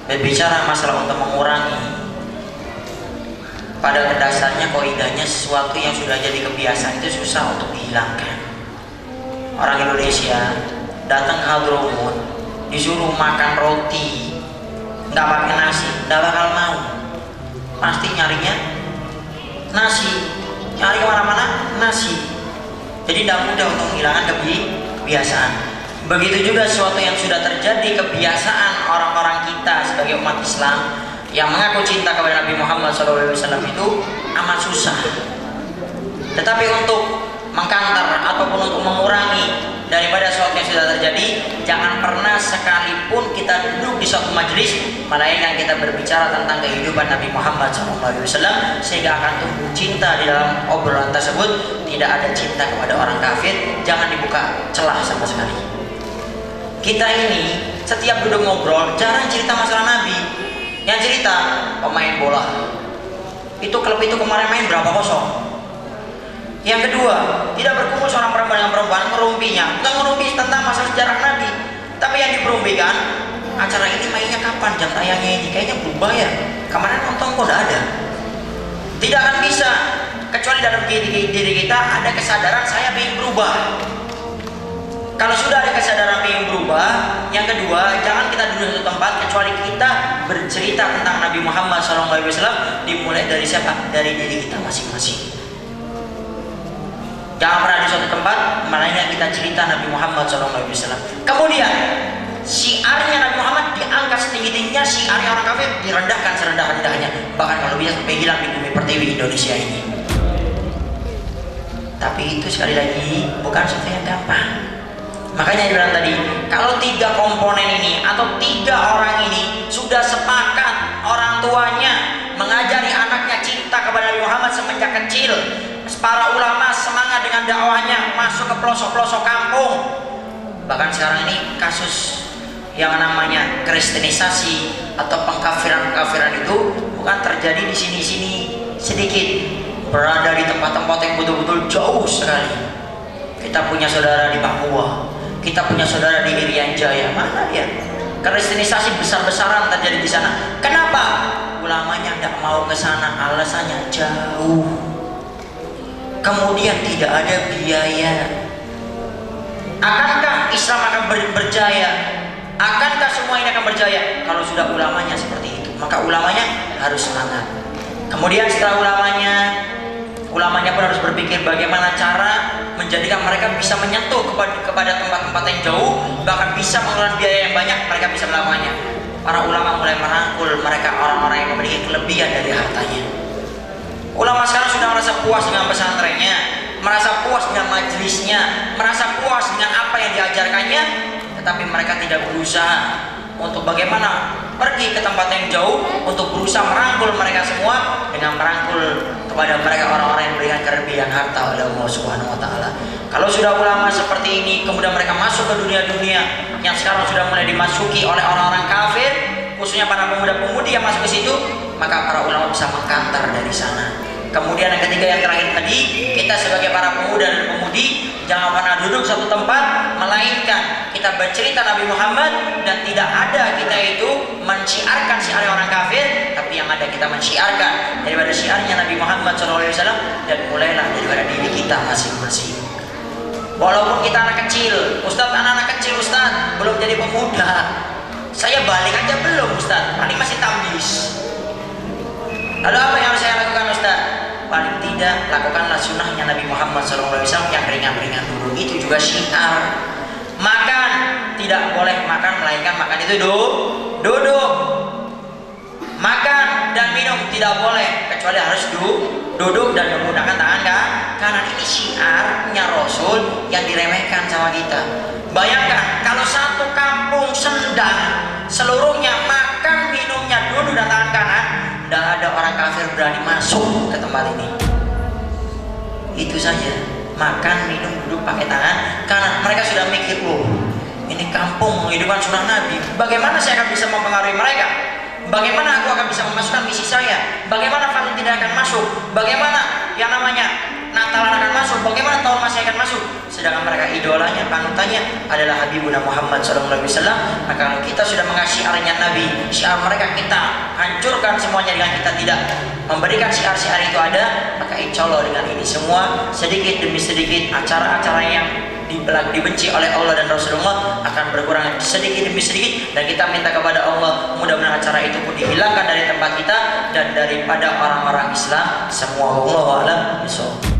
Berbicara masalah untuk mengurangi, pada dasarnya kaidahnya sesuatu yang sudah jadi kebiasaan itu susah untuk dihilangkan. Orang Indonesia datang ke Hadramut disuruh makan roti nggak pakai nasi, nggak bakal mau, pasti nyarinya nasi, nyari kemana-mana nasi. Jadi tidak mudah untuk menghilangkan kebiasaan. Begitu juga sesuatu yang sudah terjadi kebiasaan orang-orang kita sebagai umat Islam yang mengaku cinta kepada Nabi Muhammad SAW itu amat susah. Tetapi untuk mengkantar ataupun untuk mengurangi daripada sesuatu yang sudah terjadi, jangan pernah sekalipun kita duduk di suatu majelis melainkan kita berbicara tentang kehidupan Nabi Muhammad SAW, sehingga akan tumbuh cinta di dalam obrolan tersebut. Tidak ada cinta kepada orang kafir, jangan dibuka celah sama sekali. Kita ini setiap duduk ngobrol jarang cerita masalah Nabi. Yang cerita pemain bola, itu klub itu kemarin main berapa kosong. Yang kedua, tidak berkumpul seorang perempuan dengan perempuan, ngerumpinya nggak ngerumpi tentang masalah sejarah Nabi, tapi yang diperumpikan acara ini mainnya kapan, jam tayangnya ini kayaknya berubah ya, kemarin nonton kok nggak ada. Tidak akan bisa kecuali dalam diri kita ada kesadaran saya ingin berubah. Kalau sudah ada kesadaran ingin berubah, yang kedua, jangan kita duduk di satu tempat kecuali kita bercerita tentang Nabi Muhammad SAW, dimulai dari siapa? Dari diri kita masing-masing. Jangan pernah di suatu tempat melainkan kita cerita Nabi Muhammad SAW. Kemudian syiarnya Nabi Muhammad diangkat setinggi-tingginya, syiarnya orang kafir direndahkan serendah-rendahnya. Bahkan kalau bisa sampai hilang di bumi pertiwi Indonesia ini. Tapi itu sekali lagi bukan sesuatu yang gampang. Makanya dibilang tadi, kalau 3 komponen ini atau 3 orang ini sudah sepakat, orang tuanya mengajari anaknya cinta kepada Nabi Muhammad semenjak kecil, para ulama semangat dengan dakwahnya masuk ke pelosok-pelosok kampung. Bahkan sekarang ini kasus yang namanya kristenisasi atau pengkafiran itu bukan terjadi di sini-sini sedikit, berada di tempat-tempat yang betul-betul jauh sekali. Kita punya saudara di Papua, kita punya saudara di Irian Jaya, mana dia? Kristenisasi besar-besaran terjadi di sana. Kenapa? Ulamanya tidak mau ke sana, alasannya jauh. Kemudian tidak ada biaya. Akankah Islam akan berjaya? Akankah semua ini akan berjaya? Kalau sudah ulamanya seperti itu, maka ulamanya harus semangat. Kemudian setelah ulamanya pun harus berpikir bagaimana cara menjadikan mereka bisa menyentuh kepada tempat-tempat yang jauh, bahkan bisa mengeluarkan biaya yang banyak, mereka bisa melakukannya. Para ulama mulai merangkul mereka, orang-orang yang memiliki kelebihan dari hartanya. Ulama sekarang sudah merasa puas dengan pesantrennya, merasa puas dengan majelisnya, merasa puas dengan apa yang diajarkannya, tetapi mereka tidak berusaha untuk bagaimana pergi ke tempat yang jauh untuk berusaha merangkul mereka semua dengan merangkul kepada mereka orang-orang yang memberikan kelebihan harta oleh Allah Subhanahu wa taala. Kalau sudah ulama seperti ini kemudian mereka masuk ke dunia-dunia yang sekarang sudah mulai dimasuki oleh orang-orang kafir, khususnya para pemuda-pemudi yang masuk ke situ, maka para ulama bisa mengkantar dari sana. Kemudian yang ketiga, yang terakhir tadi, kita sebagai para pemuda dan pemudi jangan pernah duduk satu tempat melainkan kita bercerita Nabi Muhammad, dan tidak ada kita itu menciarkan syiar orang kafir, tapi yang ada kita menciarkan daripada syiarnya Nabi Muhammad SAW, dan mulailah daripada diri kita masing-masing. Walaupun kita anak kecil, Ustadz, anak-anak kecil Ustadz, belum jadi pemuda, saya balik aja belum Ustadz, paling masih tambis. Lalu apa yang harus saya lakukan Ustaz? Paling tidak lakukanlah sunnahnya Nabi Muhammad SAW yang ringan-ringan dulu. Itu juga syiar. Makan tidak boleh makan melainkan makan itu duduk. Makan dan minum tidak boleh kecuali harus duduk dan menggunakan tangan kanan. Ini syiarnya Rasul yang diremehkan sama kita. Bayangkan kalau satu kampung Sendang seluruhnya makan minumnya duduk dan tangan kanan, tidak ada orang kafir berani masuk ke tempat ini. Itu saja, makan, minum, duduk pakai tangan kanan. Mereka sudah mikir, oh ini kampung menghidupkan sunnah Nabi, bagaimana saya akan bisa mempengaruhi mereka? Bagaimana aku akan bisa memasukkan misi saya? Bagaimana kalian tidak akan masuk? Bagaimana yang namanya Natalan akan masuk, bagaimana tahun masih akan masuk? Sedangkan mereka idolanya, panutannya adalah Habibuna Muhammad SAW. Maka kalau kita sudah mengasihi syiarnya Nabi, syiar mereka kita hancurkan semuanya dengan kita tidak memberikan syiar-syiar itu ada, maka insya Allah dengan ini semua sedikit demi sedikit acara-acara yang dibenci oleh Allah dan Rasulullah akan berkurang sedikit demi sedikit, dan kita minta kepada Allah mudah-mudahan acara itu pun dihilangkan dari tempat kita dan daripada orang-orang Islam semua. Wallahu a'lam bishawab.